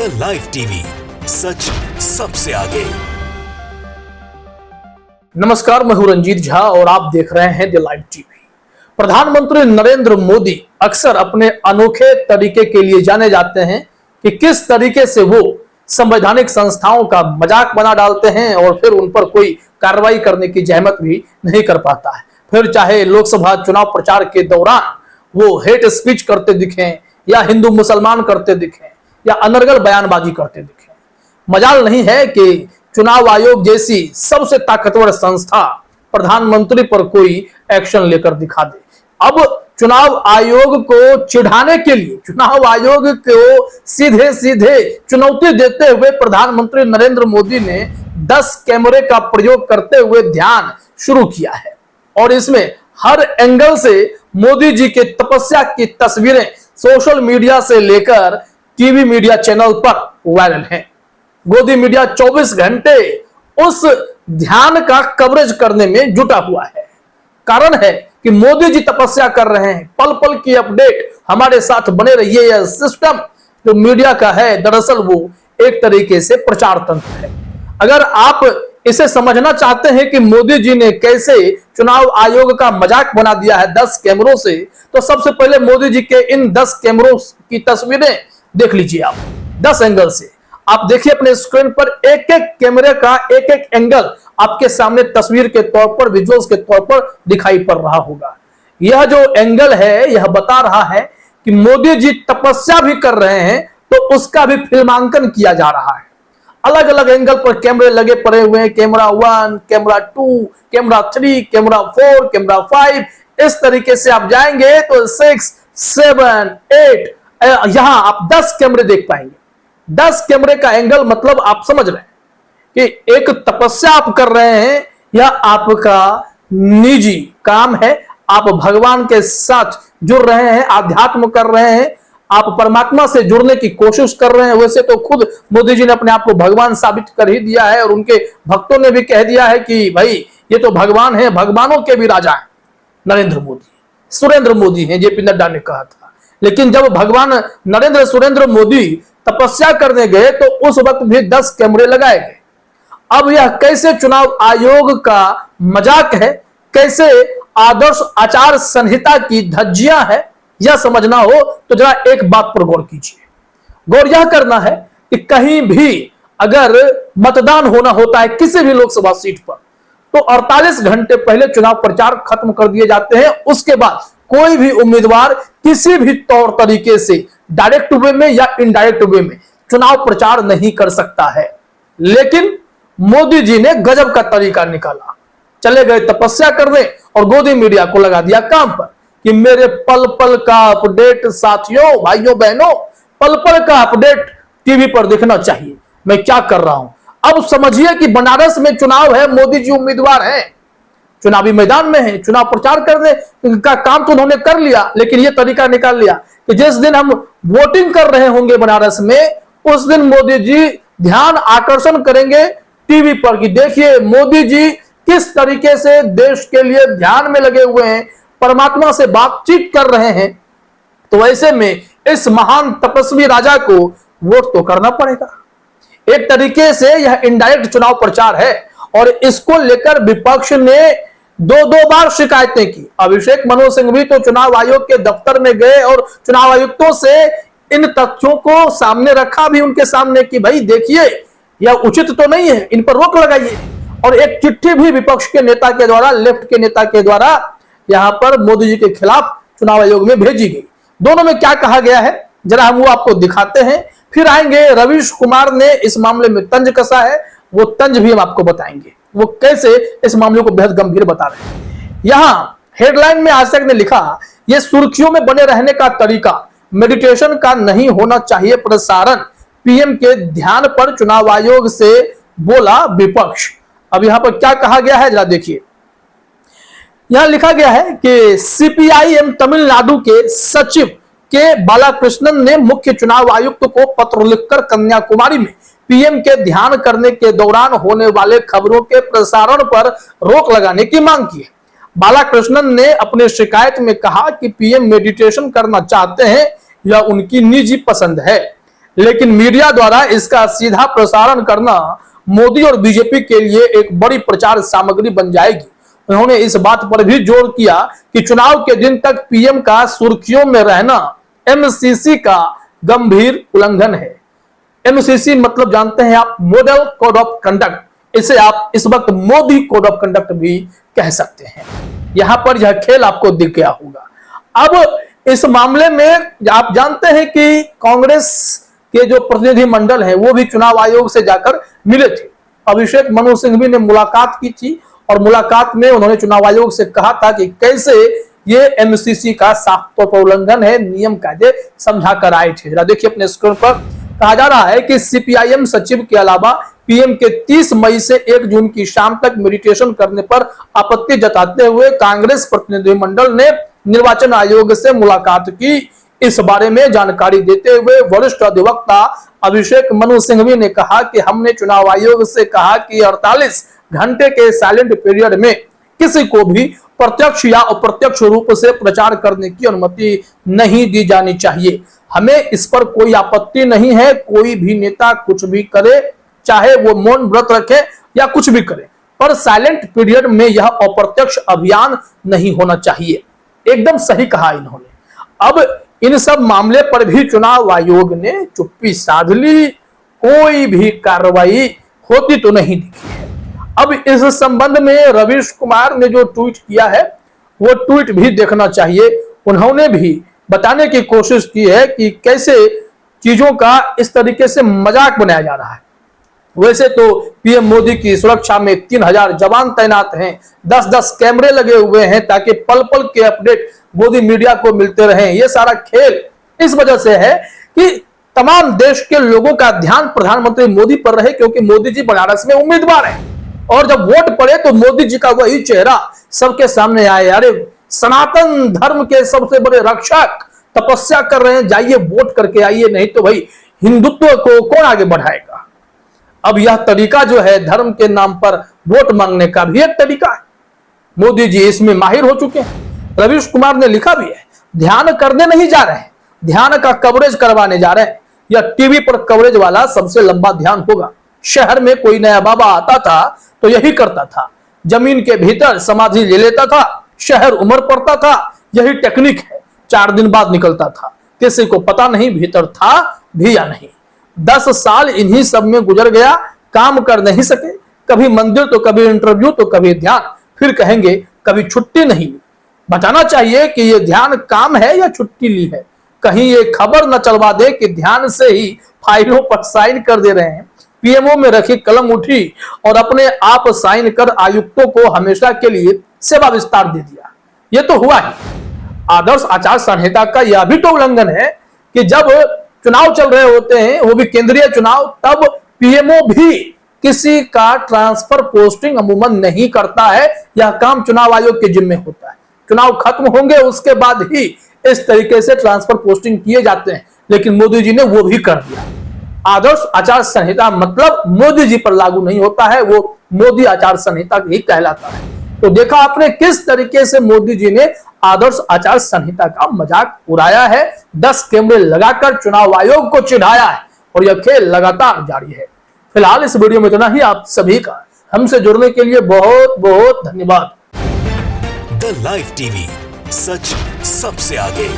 The live TV, सच सबसे आगे। नमस्कार, मैं हूं रंजीत झा और आप देख रहे हैं द लाइव टीवी। प्रधानमंत्री नरेंद्र मोदी अक्सर अपने अनोखे तरीके के लिए जाने जाते हैं कि किस तरीके से वो संवैधानिक संस्थाओं का मजाक बना डालते हैं और फिर उन पर कोई कार्रवाई करने की जहमत भी नहीं कर पाता है। फिर चाहे लोकसभा चुनाव प्रचार के दौरान वो हेट स्पीच करते दिखें या हिंदू मुसलमान करते दिखें या अनर्गल बयानबाजी करते दिखें। मजाल नहीं है कि चुनाव आयोग जैसी सबसे ताकतवर संस्था प्रधानमंत्री पर कोई एक्शन लेकर दिखा दे। अब चुनाव आयोग को चिढ़ाने के लिए, चुनाव आयोग को सीधे सीधे चुनौती देते हुए प्रधानमंत्री नरेंद्र मोदी ने 10 कैमरे का प्रयोग करते हुए ध्यान शुरू किया है और इसमें हर एंगल से मोदी जी के तपस्या की तस्वीरें सोशल मीडिया से लेकर टीवी मीडिया चैनल पर वायरल हैं। गोदी मीडिया 24 घंटे उस ध्यान का कवरेज करने में जुटा हुआ है। कारण है कि मोदी जी तपस्या कर रहे हैं, पल पल की अपडेट हमारे साथ बने रहिए। यह सिस्टम जो मीडिया का है, दरअसल वो एक तरीके से प्रचार तंत्र है। अगर आप इसे समझना चाहते हैं कि मोदी जी ने कैसे चुनाव आयोग का मजाक बना दिया है 10 कैमरों से, तो सबसे पहले मोदी जी के इन 10 कैमरों की तस्वीरें देख लीजिए। आप 10 एंगल से आप देखिए अपने स्क्रीन पर, एक एक कैमरे का एक एक एंगल आपके सामने तस्वीर के तौर पर, विजुअल्स के तौर पर दिखाई पड़ रहा होगा। यह जो एंगल है यह बता रहा है कि मोदी जी तपस्या भी कर रहे हैं तो उसका भी फिल्मांकन किया जा रहा है। अलग अलग एंगल पर कैमरे लगे पड़े हुए हैं, camera 1, camera 2, camera 3, camera 4, camera 5। इस तरीके से आप जाएंगे तो 6, 7, 8 यहां आप 10 कैमरे देख पाएंगे। 10 कैमरे का एंगल मतलब आप समझ रहे हैं कि एक तपस्या आप कर रहे हैं या आपका निजी काम है। आप भगवान के साथ जुड़ रहे हैं, आध्यात्म कर रहे हैं, आप परमात्मा से जुड़ने की कोशिश कर रहे हैं। वैसे तो खुद मोदी जी ने अपने आप को भगवान साबित कर ही दिया है और उनके भक्तों ने भी कह दिया है कि भाई ये तो भगवान है, भगवानों के भी राजा हैं नरेंद्र मोदी, सुरेंद्र मोदी हैं, जेपी नड्डा ने कहा था। लेकिन जब भगवान नरेंद्र सुरेंद्र मोदी तपस्या करने गए तो उस वक्त भी 10 कैमरे लगाए गए। अब यह कैसे चुनाव आयोग का मजाक है, कैसे आदर्श आचार संहिता की धज्जियां है, यह समझना हो तो जरा एक बात पर गौर कीजिए। गौर यह करना है कि कहीं भी अगर मतदान होना होता है किसी भी लोकसभा सीट पर तो 48 घंटे पहले चुनाव प्रचार खत्म कर दिए जाते हैं। उसके बाद कोई भी उम्मीदवार किसी भी तौर तरीके से डायरेक्ट वे में या इनडायरेक्ट वे में चुनाव प्रचार नहीं कर सकता है। लेकिन मोदी जी ने गजब का तरीका निकाला, चले गए तपस्या करने और गोदी मीडिया को लगा दिया काम पर कि मेरे पल पल का अपडेट साथियों, भाइयों बहनों, पल पल का अपडेट टीवी पर दिखना चाहिए, मैं क्या कर रहा हूं। अब समझिए कि बनारस में चुनाव है, मोदी जी उम्मीदवार हैं, चुनावी मैदान में है, चुनाव प्रचार करने का काम तो उन्होंने कर लिया, लेकिन यह तरीका निकाल लिया कि जिस दिन हम वोटिंग कर रहे होंगे बनारस में, उस दिन मोदी जी ध्यान आकर्षण करेंगे टीवी पर कि देखिए मोदी जी किस तरीके से देश के लिए ध्यान में लगे हुए हैं, परमात्मा से बातचीत कर रहे हैं। तो ऐसे में इस महान तपस्वी राजा को वोट तो करना पड़ेगा। एक तरीके से यह इनडायरेक्ट चुनाव प्रचार है और इसको लेकर विपक्ष ने 2-2 बार शिकायतें की। अभिषेक मनु सिंह भी तो चुनाव आयोग के दफ्तर में गए और चुनाव आयुक्तों से इन तथ्यों को सामने रखा भी उनके सामने कि भाई देखिए यह उचित तो नहीं है, इन पर रोक लगाइए। और एक चिट्ठी भी विपक्ष के नेता के द्वारा, लेफ्ट के नेता के द्वारा यहां पर मोदी जी के खिलाफ चुनाव आयोग में भेजी गई। दोनों में क्या कहा गया है जरा हम वो आपको दिखाते हैं, फिर आएंगे रवीश कुमार ने इस मामले में तंज कसा है, वो तंज भी हम आपको बताएंगे, वो कैसे इस मामले को बेहद गंभीर बता रहे हैं। यहां हेडलाइन में आज तक ने लिखा, यह सुर्खियों में बने रहने का तरीका, मेडिटेशन का नहीं होना चाहिए प्रसारण, पीएम के ध्यान पर चुनाव आयोग से बोला विपक्ष। अब यहां पर क्या कहा गया है जरा देखिए। यहां लिखा गया है कि सीपीआईएम तमिलनाडु के सचिव के बालाकृष्णन ने मुख्य चुनाव आयुक्त को पत्र लिखकर कन्याकुमारी में पीएम के ध्यान करने के दौरान होने वाले खबरों के प्रसारण पर रोक लगाने की मांग की है। बालाकृष्णन ने अपने शिकायत में कहा कि पीएम मेडिटेशन करना चाहते हैं, यह उनकी निजी पसंद है। लेकिन मीडिया द्वारा इसका सीधा प्रसारण करना मोदी और बीजेपी के लिए एक बड़ी प्रचार सामग्री बन जाएगी। उन्होंने इस बात पर भी जोर किया कि चुनाव के दिन तक पीएम का सुर्खियों में रहना एमसीसी का गंभीर उल्लंघन है। एमसीसी मतलब जानते हैं आप, मॉडल कोड ऑफ कंडक्ट। इसे आप इस वक्त मोदी कोड ऑफ कंडक्ट भी कह सकते हैं। यहां पर यह खेल आपको दिख गया होगा। अब इस मामले में आप जानते हैं कि कांग्रेस के जो प्रतिनिधि मंडल है वो भी चुनाव आयोग से जाकर मिले थे। अभिषेक मनु सिंघवी ने मुलाकात की थी और मुलाकात में उन्होंने चुनाव आयोग से कहा था कि कैसे ये एमसीसी का साफ तौर पर उल्लंघन है, नियम कायदे समझा कर आए थे। जरा देखिए अपने स्क्रीन पर। कहा जा रहा है कि सीपीआईएम सचिव के अलावा पीएम के 30 मई से 1 जून की शाम तक मेडिटेशन करने पर आपत्ति जताते हुए कांग्रेस प्रतिनिधिमंडल ने निर्वाचन आयोग से मुलाकात की। इस बारे में जानकारी देते हुए वरिष्ठ अधिवक्ता अभिषेक मनु सिंघवी ने कहा कि हमने चुनाव आयोग से कहा कि 48 घंटे के साइलेंट पीरियड में किसी को भी प्रत्यक्ष या अप्रत्यक्ष रूप से प्रचार करने की अनुमति नहीं दी जानी चाहिए। हमें इस पर कोई आपत्ति नहीं है। कोई भी नेता कुछ भी करे, चाहे वो मौन व्रत रखे या कुछ भी करे, पर साइलेंट पीरियड में यह अप्रत्यक्ष अभियान नहीं होना चाहिए। एकदम सही कहा इन्होंने। अब इन सब मामले पर भी चुनाव आयोग ने चुप्पी साध ली। कोई भी कार्रवाई होती तो नहीं दिखी है। अब इस संबंध में रवीश कुमार ने जो ट्वीट किया है वो ट्वीट भी देखना चाहिए। उन्होंने भी बताने की कोशिश की है कि कैसे चीजों का इस तरीके से मजाक बनाया जा रहा है। वैसे तो पीएम मोदी की सुरक्षा में 3000 जवान तैनात हैं, 10-10 कैमरे लगे हुए हैं ताकि पल पल के अपडेट मोदी मीडिया को मिलते रहें। ये सारा खेल इस वजह से है कि तमाम देश के लोगों का ध्यान प्रधानमंत्री मोदी पर रहे, क्योंकि मोदी जी बनारस में उम्मीदवार हैं और जब वोट पड़े तो मोदी जी का वही चेहरा सबके सामने आए। अरे सनातन धर्म के सबसे बड़े रक्षक तपस्या कर रहे हैं, जाइए वोट करके आइए, नहीं तो भाई हिंदुत्व को कौन आगे बढ़ाएगा। अब यह तरीका जो है धर्म के नाम पर वोट मांगने का भी एक तरीका है। मोदी जी इसमें माहिर हो चुके हैं। रवीश कुमार ने लिखा भी है, ध्यान करने नहीं जा रहे हैं, ध्यान का कवरेज करवाने जा रहे हैं। यह टीवी पर कवरेज वाला सबसे लंबा ध्यान होगा। शहर में कोई नया बाबा आता था तो यही करता था, जमीन के भीतर समाधि ले लेता था, शहर उमर पड़ता था। यही टेक्निक है। 4 दिन बाद निकलता था, किसी को पता नहीं भीतर था भी या नहीं। 10 साल इन्हीं सब में गुजर गया, काम कर नहीं सके। कभी मंदिर तो कभी इंटरव्यू तो कभी ध्यान, फिर कहेंगे कभी छुट्टी नहीं ली। बताना चाहिए कि ये ध्यान काम है या छुट्टी ली है। कहीं ये खबर न चलवा दे कि ध्यान से ही फाइलों पर साइन कर दे रहे हैं। पीएमओ में रखी कलम उठी और अपने आप साइन कर आयुक्तों को हमेशा के लिए सेवा विस्तार दे दिया। ये तो हुआ ही। आदर्श आचार संहिता का यह भी तो उल्लंघन है कि जब चुनाव चल रहे होते हैं, वो भी केंद्रीय चुनाव, तब पीएमओ भी किसी का ट्रांसफर पोस्टिंग अमूमन नहीं करता है। यह काम चुनाव आयोग के जिम्मे होता है। चुनाव खत्म होंगे उसके बाद ही इस तरीके से ट्रांसफर पोस्टिंग किए जाते हैं, लेकिन मोदी जी ने वो भी कर दिया। आदर्श आचार संहिता मतलब मोदी जी पर लागू नहीं होता है, वो मोदी आचार संहिता ही कहलाता है। तो देखा आपने किस तरीके से मोदी जी ने आदर्श आचार संहिता का मजाक उड़ाया है। 10 कैमरे लगाकर चुनाव आयोग को चिढ़ाया है और यह खेल लगातार जारी है। फिलहाल इस वीडियो में इतना ही। आप सभी का हमसे जुड़ने के लिए बहुत बहुत धन्यवाद। द लाइव टीवी, सच सबसे आगे।